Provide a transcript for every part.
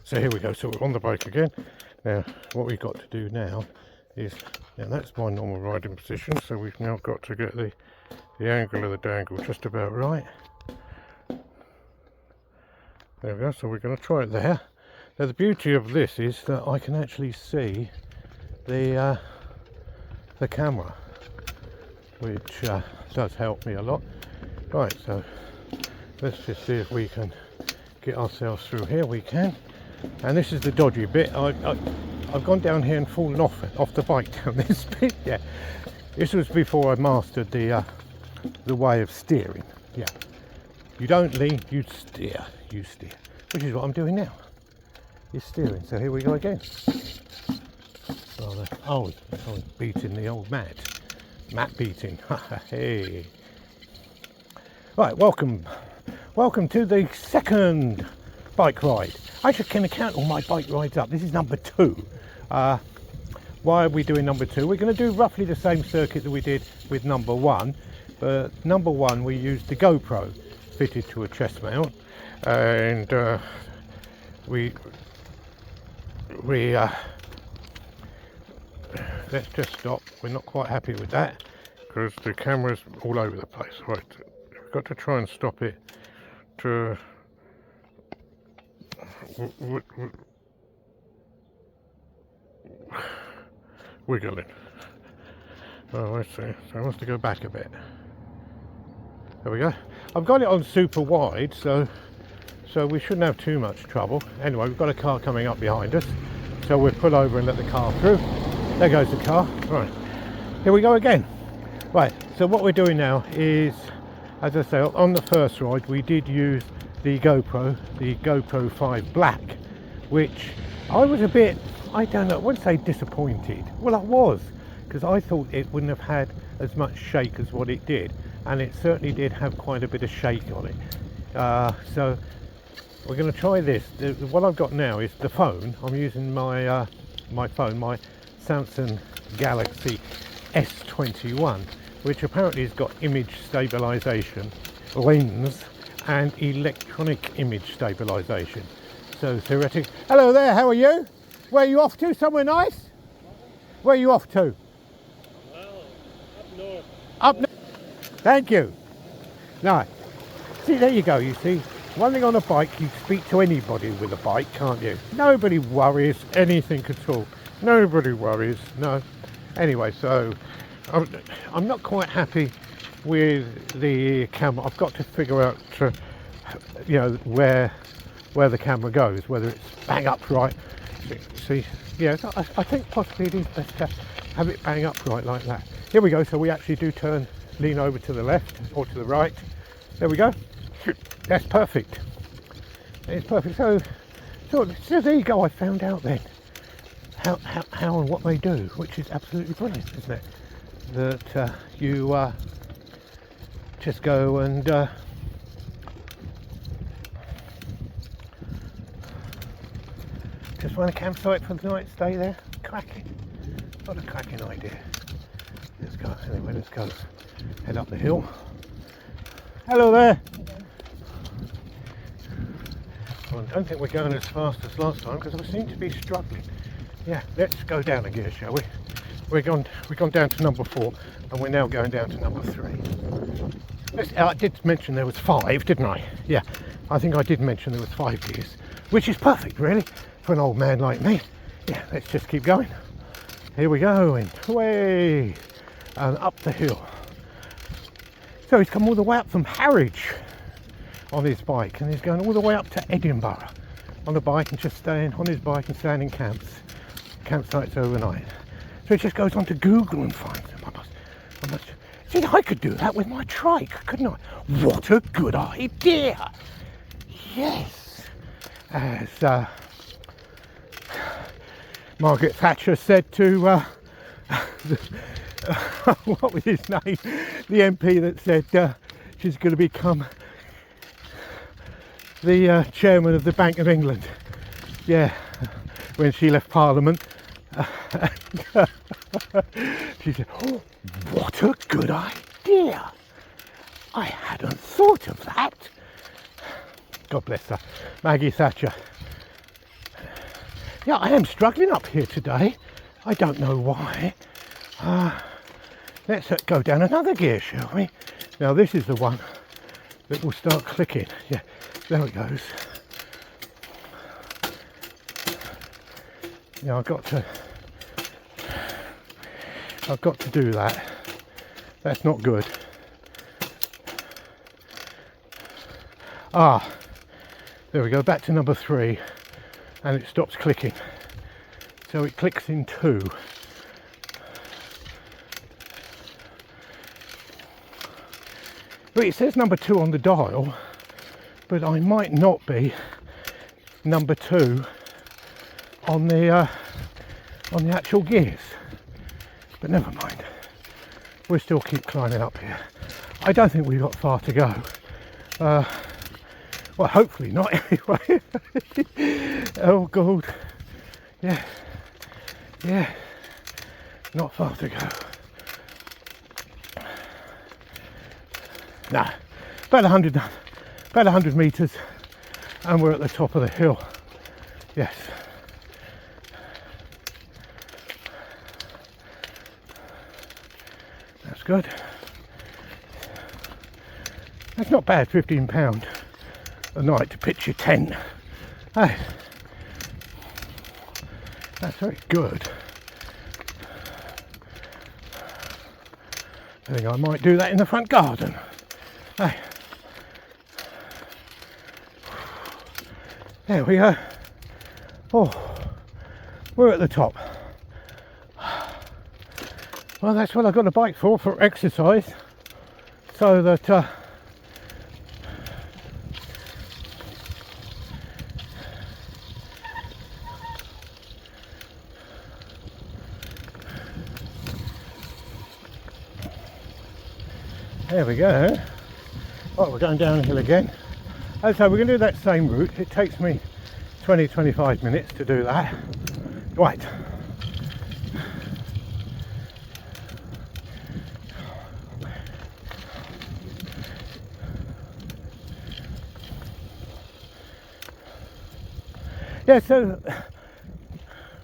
So here we go, so we're on the bike again. Now what we've got to do now is, now that's my normal riding position, so we've now got to get the angle of the dangle just about right. There we go, so we're going to try it there. Now the beauty of this is that I can actually see the camera, which does help me a lot. Right, so let's just see if we can get ourselves through here. We can. And this is the dodgy bit. I've gone down here and fallen off the bike down this bit. Yeah, this was before I mastered the way of steering. Yeah, you don't lean, you steer, which is what I'm doing now. Is steering. So here we go again. Oh, I was beating the old mat beating. Hey. Right, welcome to the second bike ride. I should can count all my bike rides up. This is number 2. Why are we doing number 2? We're going to do roughly the same circuit that we did with number 1, but number 1 we used the GoPro fitted to a chest mount, and let's just stop. We're not quite happy with that because the camera's all over the place. Right, we've got to try and stop it to wiggling. Oh, I see. So I want to go back a bit. There we go. I've got it on super wide, so we shouldn't have too much trouble. Anyway, we've got a car coming up behind us, so we'll pull over and let the car through. There goes the car. Right, here we go again. Right, so what we're doing now is, as I say, on the first ride we did use the GoPro 5 Black, which I was a bit, I don't know, I wouldn't say disappointed. Well, I was, because I thought it wouldn't have had as much shake as what it did, and it certainly did have quite a bit of shake on it. So we're going to try this. What I've got now is the phone. I'm using my phone, my Samsung Galaxy S21, which apparently has got image stabilization, lens, and electronic image stabilization. So theoretic. Hello there, how are you? Where are you off to? Somewhere nice? Where are you off to? Well, up north. Up north. Thank you. Right. See, there you go, you see. One thing on a bike, you speak to anybody with a bike, can't you? Nobody worries anything at all. Nobody worries, no. Anyway, so I'm not quite happy with the camera. I've got to figure out, you know, where the camera goes, whether it's bang upright. See, yeah, I think possibly it is best to have it bang upright like that. Here we go. So we actually do lean over to the left or to the right. There we go. That's perfect. It's perfect. So there you go. I found out then how and what they do, which is absolutely brilliant, isn't it? That you just go and just find a campsite for the night, stay there. Cracking. What a cracking idea. Let's go. Anyway, let's go. Head up the hill. Hello there. Well, I don't think we're going as fast as last time because I seem to be struggling. Yeah, let's go down a gear, shall we? We've gone down to number 4 and we're now going down to number 3. I did mention there was 5, didn't I? Yeah, I think I did mention there was 5 gears, which is perfect really for an old man like me. Yeah, let's just keep going. Here we go, and away and up the hill. So he's come all the way up from Harwich on his bike, and he's going all the way up to Edinburgh on the bike and just staying on his bike and staying in campsites overnight. So he just goes onto Google and finds them. See, I could do that with my trike, couldn't I? What a good idea! Yes, as Margaret Thatcher said to what was his name? The MP that said she's going to become the chairman of the Bank of England. Yeah, when she left Parliament. She said, oh, what a good idea. I hadn't thought of that. God bless her. Maggie Thatcher. Yeah, I am struggling up here today. I don't know why. Let's go down another gear, shall we? Now this is the one that will start clicking. Yeah, there it goes. Now I've got to do that. That's not good. There we go, back to number 3, and it stops clicking. So it clicks in 2. But it says number 2 on the dial, but I might not be number 2 on the actual gears. But never mind. We'll still keep climbing up here. I don't think we've got far to go. Well, hopefully not anyway. Oh God. Yeah. Not far to go. Nah, about 100 metres, and we're at the top of the hill. Yes. That's good. That's not bad, £15 a night to pitch your tent. Hey, that's very good. I think I might do that in the front garden. Hey, there we go. Oh, we're at the top. Well, that's what I've got a bike for exercise, so that there we go. Oh, we're going downhill again. And so we're going to do that same route. It takes me 20-25 minutes to do that. Right. Yeah, so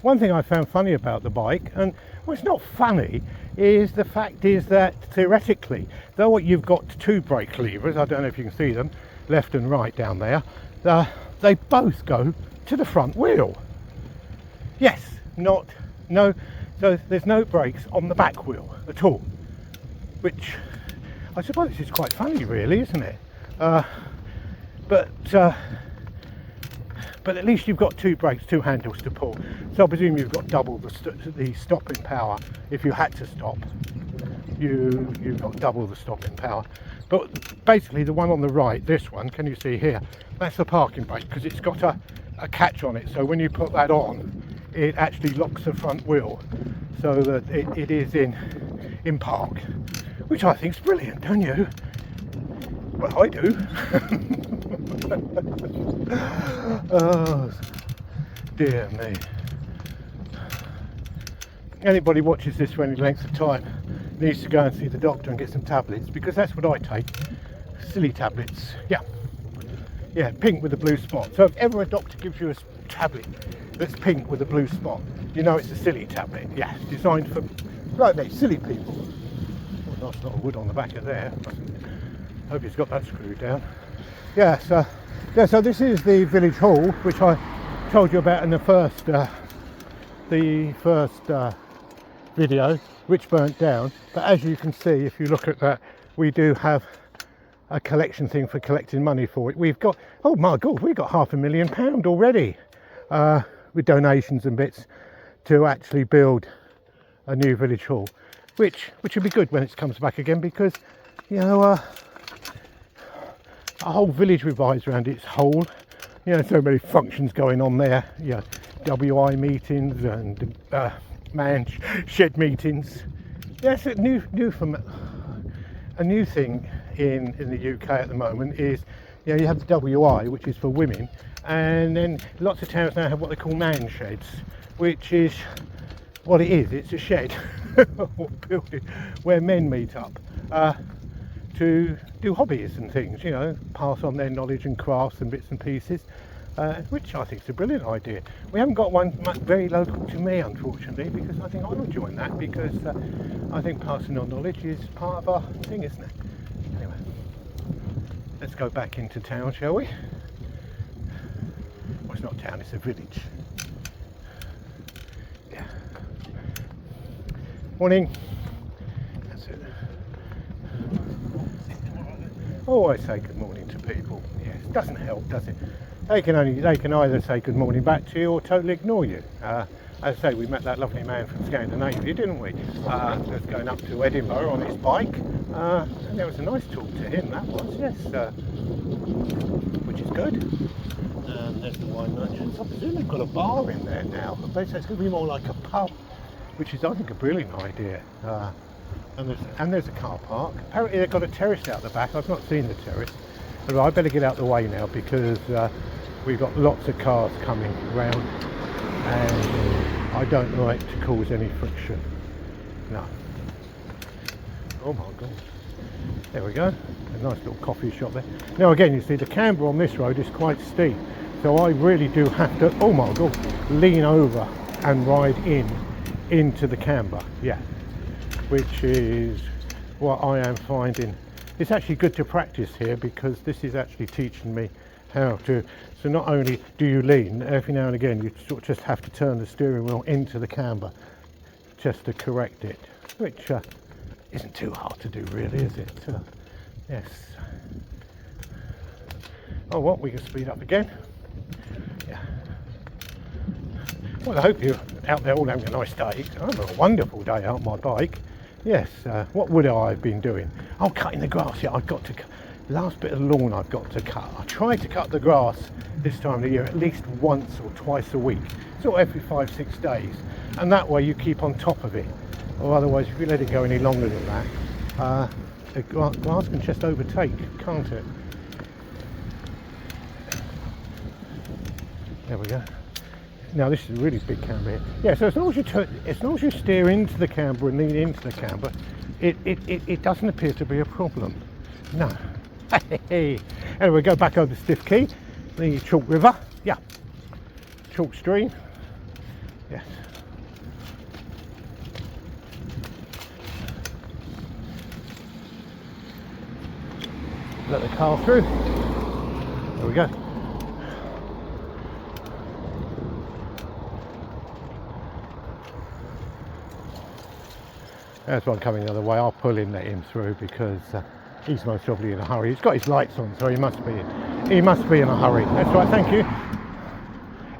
one thing I found funny about the bike, and well, it's not funny, is the fact is that theoretically, though you've got 2 brake levers, I don't know if you can see them, left and right down there, they both go to the front wheel. Yes, so there's no brakes on the back wheel at all, which I suppose is quite funny really, isn't it? But at least you've got 2 brakes, 2 handles to pull. So I presume you've got double the stopping power. If you had to stop, you've got double the stopping power. But basically the one on the right, this one, can you see here? That's the parking brake, because it's got a catch on it. So when you put that on, it actually locks the front wheel so that it is in park, which I think is brilliant, don't you? Well, I do. Oh dear me. Anybody watches this for any length of time needs to go and see the doctor and get some tablets, because that's what I take. Silly tablets. Yeah, pink with a blue spot. So if ever a doctor gives you a tablet that's pink with a blue spot, you know it's a silly tablet. Yeah, designed for silly people. Well, that's not a wood on the back of there. Hope he's got that screwed down. So this is the village hall, which I told you about in the first video, which burnt down. But as you can see, if you look at that, we do have a collection thing for collecting money for it. We've got, oh my God, we've got £500,000 already with donations and bits to actually build a new village hall, which would be good when it comes back again, because a whole village revolves around its whole. So many functions going on there. WI meetings and man shed meetings. Yes, a new thing in the UK at the moment is you have the WI, which is for women, and then lots of towns now have what they call man sheds, which is what it is. It's a shed or building where men meet up to do hobbies and things, pass on their knowledge and crafts and bits and pieces. which I think is a brilliant idea. We haven't got one very local to me, unfortunately, because I think I would join that, because I think passing on knowledge is part of our thing, isn't it? Anyway, let's go back into town, shall we? Well, it's not town, it's a village. Yeah. Morning. That's it. Always say good morning to people. Yes, doesn't help, does it? They can either say good morning back to you or totally ignore you. As I say, we met that lovely man from Scandinavia, didn't we? Just going up to Edinburgh on his bike, and there was a nice talk to him. That was, yes, which is good. There's the wine merchants. I presume they've got a bar in there now. They say it's going to be more like a pub, which is, I think, a brilliant idea. And there's a car park. Apparently they've got a terrace out the back. I've not seen the terrace. But I better get out the way now, because we've got lots of cars coming round and I don't like to cause any friction. No. Oh my god. There we go. A nice little coffee shop there. Now again, you see the camber on this road is quite steep. So I really do have to, oh my god, lean over and ride into the camber. Yeah. Which is what I am finding. It's actually good to practice here, because this is actually teaching me how to, so not only do you lean, every now and again you sort of just have to turn the steering wheel into the camber just to correct it, which isn't too hard to do really, is it? Yes. Oh, what, we can speed up again. Yeah. Well, I hope you're out there all having a nice day. I'm having a wonderful day out on my bike. Yes, what would I have been doing? Oh, cutting the grass. Yeah, I've got to cut. Last bit of lawn I've got to cut. I try to cut the grass this time of the year at least once or twice a week, sort of every 5-6 days, and that way you keep on top of it. Or otherwise, if you let it go any longer than that, the grass can just overtake, can't it? There we go. Now this is a really big camber here. Yeah, so as long as you steer into the camber and lean into the camber, it doesn't appear to be a problem. No. Anyway, we go back over the Stiff Key, the Chalk River. Yeah. Chalk Stream. Yes. Let the car through. There we go. There's one coming the other way. I'll pull in, let him through, because he's most probably in a hurry. He's got his lights on, so he must be in a hurry. That's right, thank you.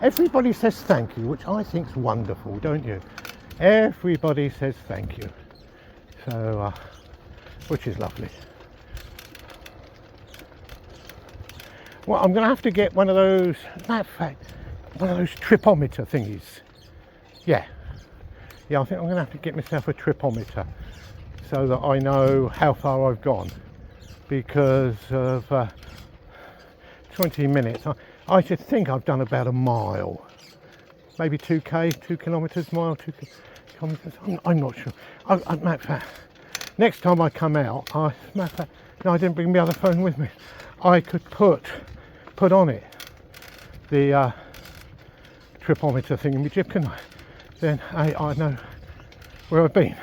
Everybody says thank you, which I think's wonderful, don't you? Everybody says thank you. So, which is lovely. Well, I'm going to have to get one of those, matter of fact, one of those tripometer thingies. Yeah. Yeah, I think I'm going to have to get myself a tripometer so that I know how far I've gone, because of 20 minutes. I should think I've done about a mile, maybe 2 kilometres, mile, 2 kilometres. I'm not sure. Matter of fact, next time I come out, no, I didn't bring my other phone with me. I could put on it the tripometer thing in my jib, couldn't I? Then I know where I've been.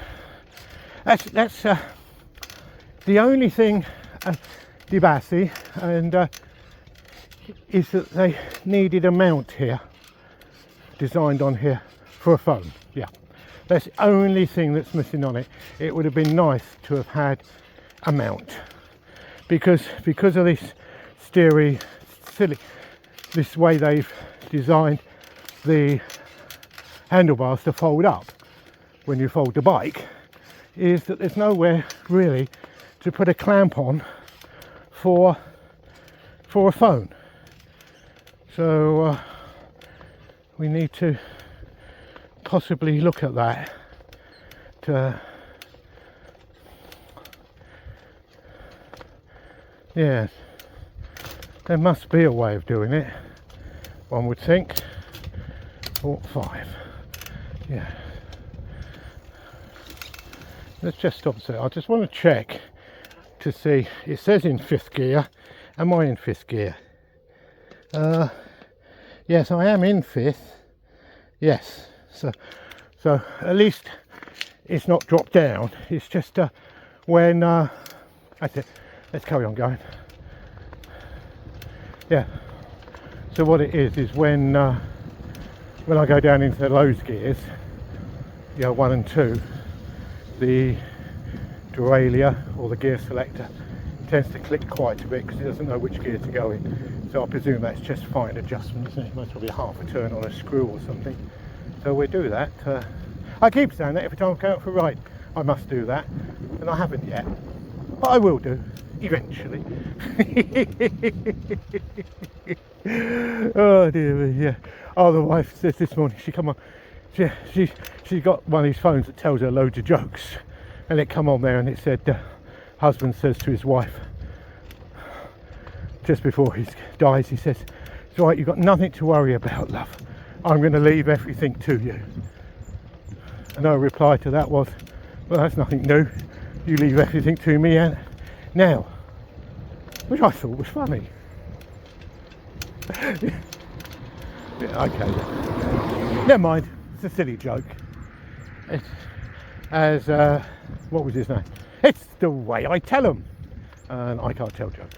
That's the only thing, di Blasi, and is that they needed a mount here, designed on here for a phone. Yeah, that's the only thing that's missing on it. It would have been nice to have had a mount, because of this this way they've designed the handlebars to fold up when you fold the bike, is that there's nowhere really to put a clamp on for a phone. So we need to possibly look at that. Yes, there must be a way of doing it, one would think. 5. Yeah. Let's just stop there. I just want to check to see. It says in 5th gear. Am I in 5th gear? Yes, I am in 5th. Yes, so at least it's not dropped down. It's just when that's it. Let's carry on going. Yeah. So what it is when I go down into the lows gears, 1 and 2, the derailleur or the gear selector tends to click quite a bit because it doesn't know which gear to go in. So I presume that's just fine adjustment, isn't it? Most probably half a turn on a screw or something. So we do that. I keep saying that every time I go out for a ride, I must do that, and I haven't yet, but I will do eventually. Oh dear me, yeah. Oh, the wife says this morning, she got one of these phones that tells her loads of jokes, and it come on there and it said, husband says to his wife, just before he dies, he says, it's all right, you've got nothing to worry about, love. I'm going to leave everything to you. And her reply to that was, well, that's nothing new. You leave everything to me and now. Which I thought was funny. Yeah, okay. Never mind. It's a silly joke. It's, as, what was his name? It's the way I tell them. And I can't tell jokes.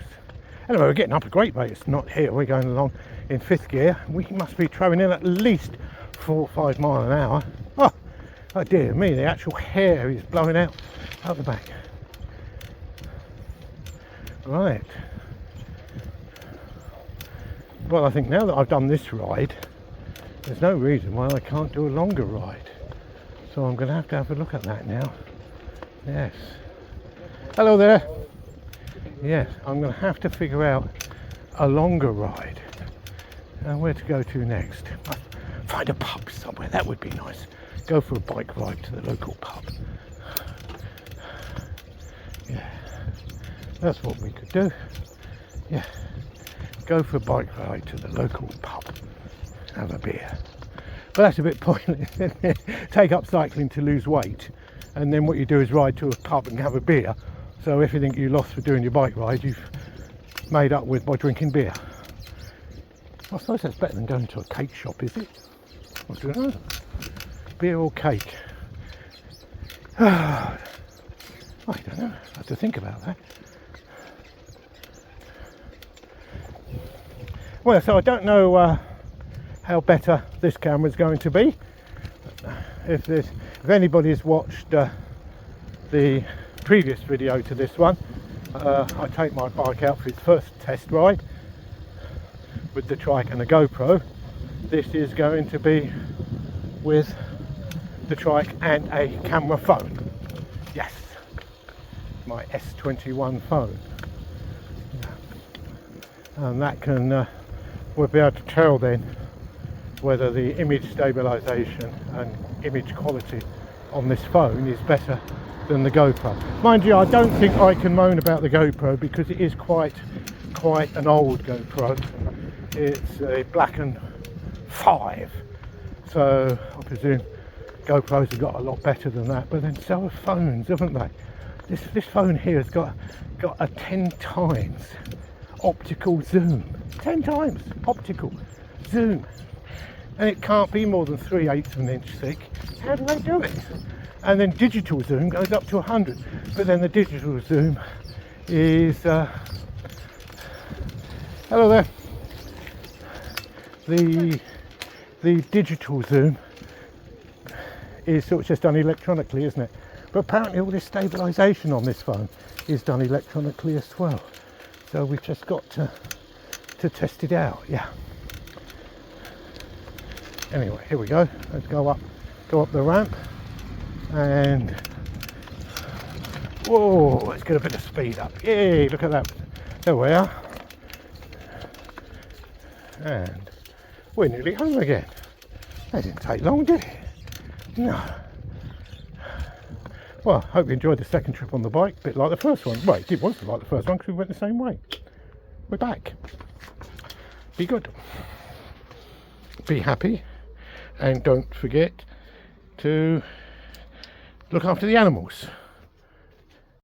Anyway, we're getting up a great rate. It's not here. We're going along in 5th gear. We must be throwing in at least 4 or 5 miles an hour. Oh dear me, the actual hair is blowing out the back. Right. Well, I think now that I've done this ride, there's no reason why I can't do a longer ride. So I'm going to have a look at that now. Yes. Hello there. Yes, I'm going to have to figure out a longer ride. And where to go to next. Find a pub somewhere, that would be nice. Go for a bike ride to the local pub. Yeah, that's what we could do. Yeah, go for a bike ride to the local pub. Have a beer. But that's a bit pointless, isn't it? Take up cycling to lose weight, and then what you do is ride to a pub and have a beer. So everything you lost for doing your bike ride, you've made up with by drinking beer. I suppose that's better than going to a cake shop, is it? I don't know. Beer or cake? I don't know. I have to think about that. Well, so I don't know how better this camera is going to be. If anybody's watched the previous video to this one, I take my bike out for its first test ride with the Trike and the GoPro. This is going to be with the Trike and a camera phone. Yes, my S21 phone, and that can we'll be able to tell then whether the image stabilization and image quality on this phone is better than the GoPro. Mind you, I don't think I can moan about the GoPro because it is quite an old GoPro. It's a Black and 5, so I presume GoPros have got a lot better than that, but then so have phones, haven't they? This phone here has got a 10 times optical zoom. 10 times optical zoom. And it can't be more than 3/8 of an inch thick. How do they do it? And then digital zoom goes up to 100, but then the digital zoom is hello there. The digital zoom is sort of just done electronically, isn't it? But apparently all this stabilization on this phone is done electronically as well. So we've just got to test it out. Yeah. Anyway, here we go. Let's go up the ramp, and whoa, let's get a bit of speed up. Yay, look at that. There we are. And we're nearly home again. That didn't take long, did it? No. Well, I hope you enjoyed the second trip on the bike, a bit like the first one. Well, it was like the first one because we went the same way. We're back. Be good. Be happy. And don't forget to look after the animals.